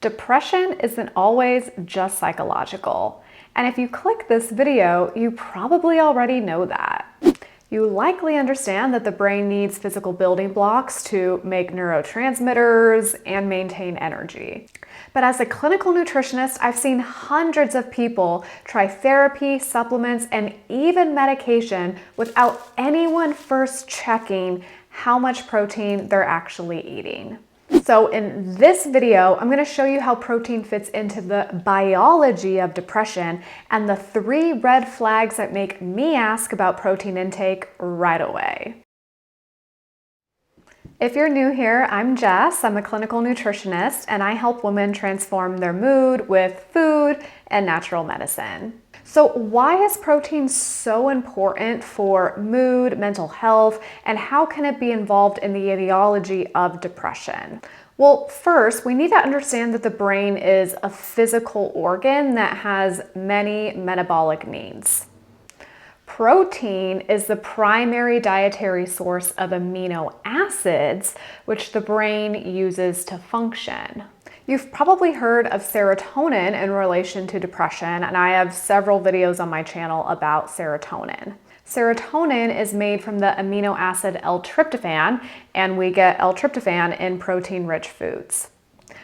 Depression isn't always just psychological. And if you click this video, you probably already know that. You likely understand that the brain needs physical building blocks to make neurotransmitters and maintain energy. But as a clinical nutritionist, I've seen hundreds of people try therapy, supplements, and even medication without anyone first checking how much protein they're actually eating. So in this video, I'm going to show you how protein fits into the biology of depression and the 3 red flags that make me ask about protein intake right away. If you're new here, I'm Jess. I'm a clinical nutritionist and I help women transform their mood with food and natural medicine. So why is protein so important for mood, mental health, and how can it be involved in the etiology of depression? Well, first, we need to understand that the brain is a physical organ that has many metabolic needs. Protein is the primary dietary source of amino acids, which the brain uses to function. You've probably heard of serotonin in relation to depression, and I have several videos on my channel about serotonin. Serotonin is made from the amino acid L-tryptophan, and we get L-tryptophan in protein-rich foods.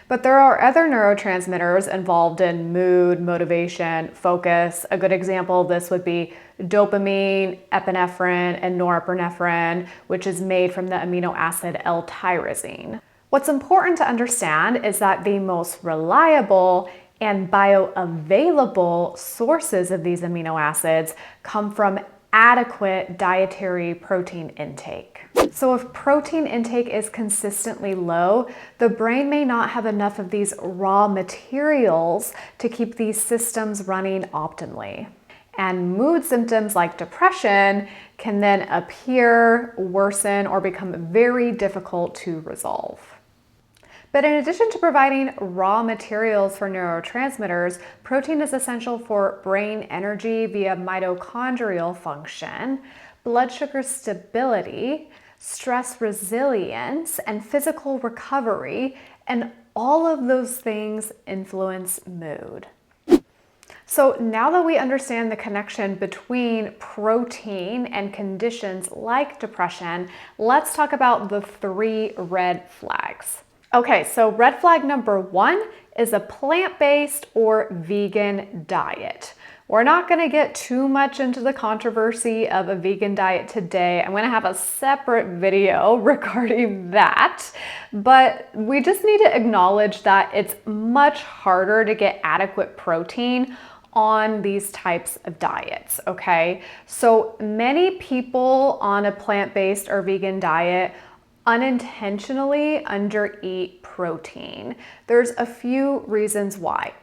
But there are other neurotransmitters involved in mood, motivation, focus. A good example of this would be dopamine, epinephrine, and norepinephrine, which is made from the amino acid L-tyrosine. What's important to understand is that the most reliable and bioavailable sources of these amino acids come from adequate dietary protein intake. So if protein intake is consistently low, the brain may not have enough of these raw materials to keep these systems running optimally. And mood symptoms like depression can then appear, worsen, or become very difficult to resolve. But in addition to providing raw materials for neurotransmitters, protein is essential for brain energy via mitochondrial function, blood sugar stability, stress resilience, and physical recovery, and all of those things influence mood. So now that we understand the connection between protein and conditions like depression, let's talk about the 3 red flags. Okay, so red flag number 1 is a plant-based or vegan diet. We're not going to get too much into the controversy of a vegan diet today. I'm going to have a separate video regarding that, but we just need to acknowledge that it's much harder to get adequate protein on these types of diets, okay? So many people on a plant-based or vegan diet unintentionally undereat protein. There's a few reasons why.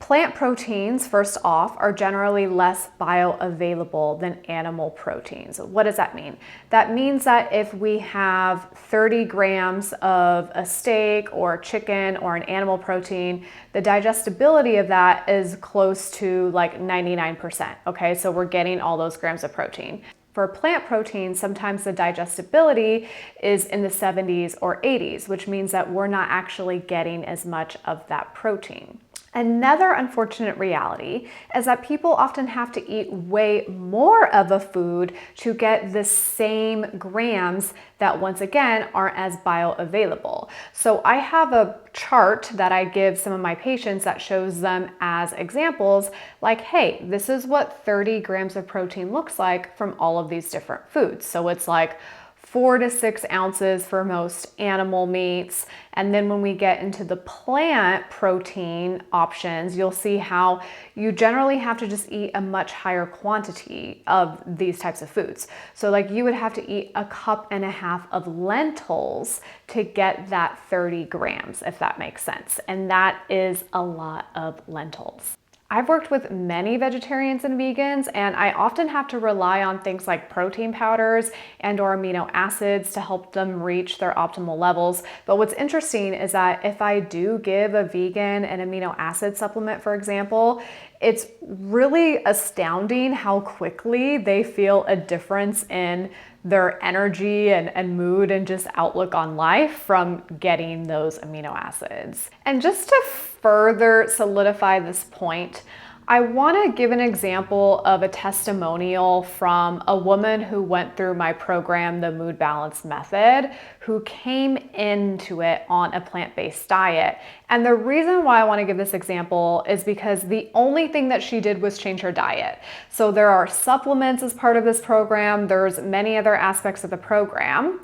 Plant proteins, first off, are generally less bioavailable than animal proteins. What does that mean? That means that if we have 30 grams of a steak or chicken or an animal protein, the digestibility of that is close to like 99%, okay? So we're getting all those grams of protein. For plant protein, sometimes the digestibility is in the 70s or 80s, which means that we're not actually getting as much of that protein. Another unfortunate reality is that people often have to eat way more of a food to get the same grams that, once again, aren't as bioavailable. So I have a chart that I give some of my patients that shows them as examples, like, hey, this is what 30 grams of protein looks like from all of these different foods. So it's like 4 to 6 ounces for most animal meats. And then when we get into the plant protein options, you'll see how you generally have to just eat a much higher quantity of these types of foods. So like you would have to eat 1.5 cups of lentils to get that 30 grams, if that makes sense. And that is a lot of lentils. I've worked with many vegetarians and vegans, and I often have to rely on things like protein powders and or amino acids to help them reach their optimal levels. But what's interesting is that if I do give a vegan an amino acid supplement, for example, it's really astounding how quickly they feel a difference in their energy and mood and just outlook on life from getting those amino acids. And just to further solidify this point, I want to give an example of a testimonial from a woman who went through my program, the Mood Balance Method, who came into it on a plant-based diet. And the reason why I want to give this example is because the only thing that she did was change her diet. So there are supplements as part of this program. There's many other aspects of the program.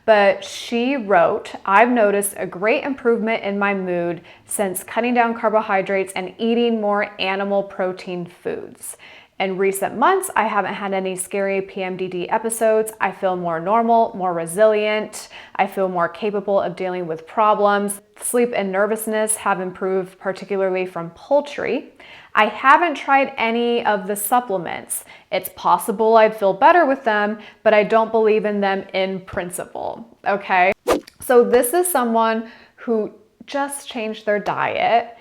But she wrote, "I've noticed a great improvement in my mood since cutting down carbohydrates and eating more animal protein foods. In recent months, I haven't had any scary PMDD episodes. I feel more normal, more resilient. I feel more capable of dealing with problems. Sleep and nervousness have improved, particularly from poultry. I haven't tried any of the supplements. It's possible I'd feel better with them, but I don't believe in them in principle." Okay, so this is someone who just changed their diet,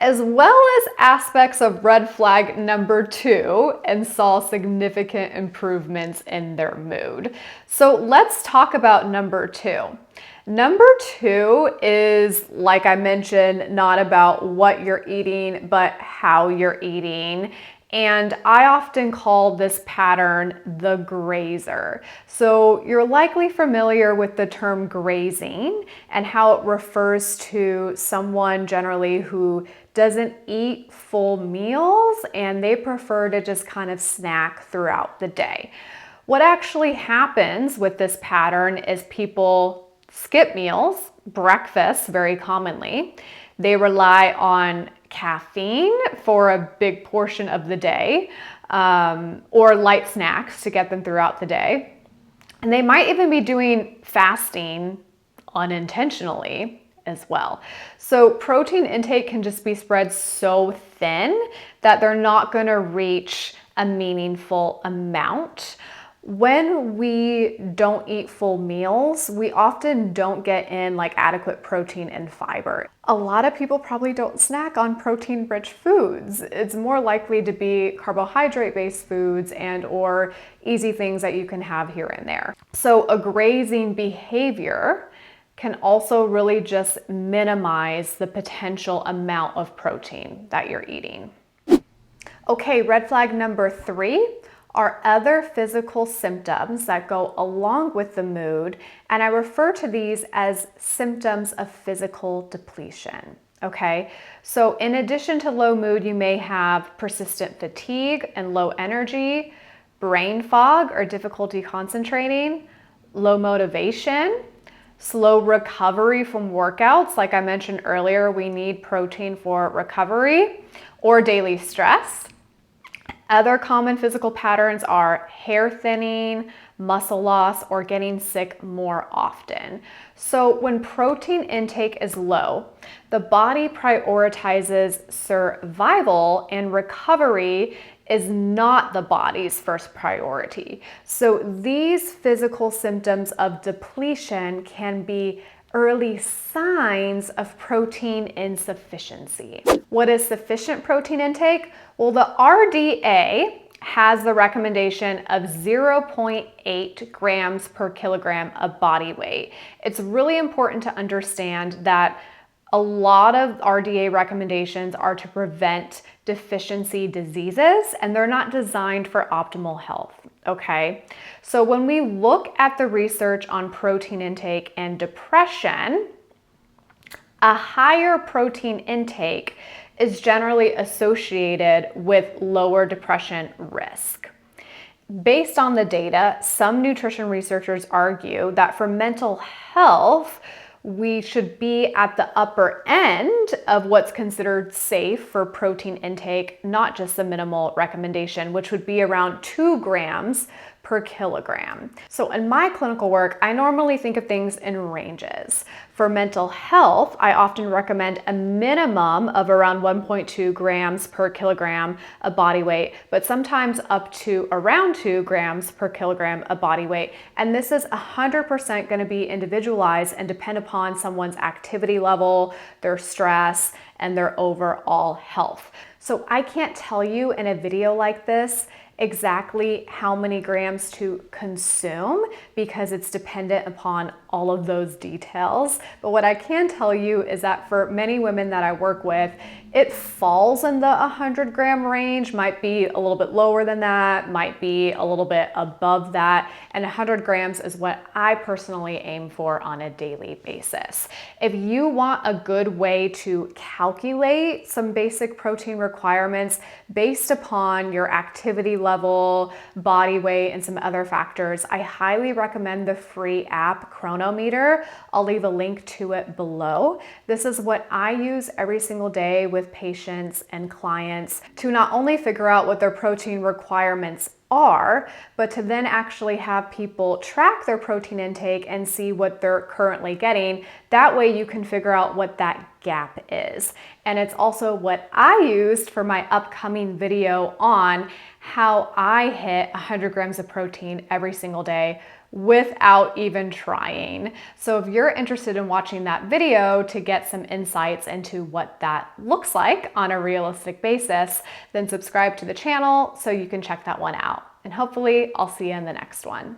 as well as aspects of red flag number 2, and saw significant improvements in their mood. So let's talk about number 2. Number 2 is, like I mentioned, not about what you're eating, but how you're eating. And I often call this pattern the grazer. So you're likely familiar with the term grazing and how it refers to someone generally who doesn't eat full meals and they prefer to just kind of snack throughout the day. What actually happens with this pattern is people skip meals, breakfast very commonly. They rely on caffeine for a big portion of the day, or light snacks to get them throughout the day. And they might even be doing fasting unintentionally as well. So protein intake can just be spread so thin that they're not going to reach a meaningful amount. When we don't eat full meals, we often don't get in like adequate protein and fiber. A lot of people probably don't snack on protein-rich foods. It's more likely to be carbohydrate-based foods and or easy things that you can have here and there. So a grazing behavior can also really just minimize the potential amount of protein that you're eating. Okay, red flag number 3 are other physical symptoms that go along with the mood, and I refer to these as symptoms of physical depletion. Okay, so in addition to low mood, you may have persistent fatigue and low energy, brain fog or difficulty concentrating, low motivation, slow recovery from workouts. Like I mentioned earlier, we need protein for recovery, or daily stress. Other common physical patterns are hair thinning, muscle loss, or getting sick more often. So when protein intake is low, the body prioritizes survival, and recovery is not the body's first priority. So these physical symptoms of depletion can be early signs of protein insufficiency. What is sufficient protein intake? Well, the RDA has the recommendation of 0.8 grams per kilogram of body weight. It's really important to understand that a lot of RDA recommendations are to prevent deficiency diseases, and they're not designed for optimal health, okay? So when we look at the research on protein intake and depression, a higher protein intake is generally associated with lower depression risk. Based on the data, some nutrition researchers argue that for mental health, we should be at the upper end of what's considered safe for protein intake, not just the minimal recommendation, which would be around 2 grams per kilogram. So in my clinical work, I normally think of things in ranges. For mental health, I often recommend a minimum of around 1.2 grams per kilogram of body weight, but sometimes up to around 2 grams per kilogram of body weight. And this is 100% going to be individualized and depend upon someone's activity level, their stress, and their overall health. So I can't tell you in a video like this exactly how many grams to consume because it's dependent upon all of those details. But what I can tell you is that for many women that I work with, it falls in the 100 gram range, might be a little bit lower than that, might be a little bit above that, and 100 grams is what I personally aim for on a daily basis. If you want a good way to calculate some basic protein requirements based upon your activity level, body weight, and some other factors, I highly recommend the free app Chronometer. I'll leave a link to it below. This is what I use every single day with patients and clients to not only figure out what their protein requirements are, but to then actually have people track their protein intake and see what they're currently getting. That way you can figure out what that gap is. And it's also what I used for my upcoming video on how I hit 100 grams of protein every single day without even trying. So if you're interested in watching that video to get some insights into what that looks like on a realistic basis, then subscribe to the channel so you can check that one out. And hopefully I'll see you in the next one.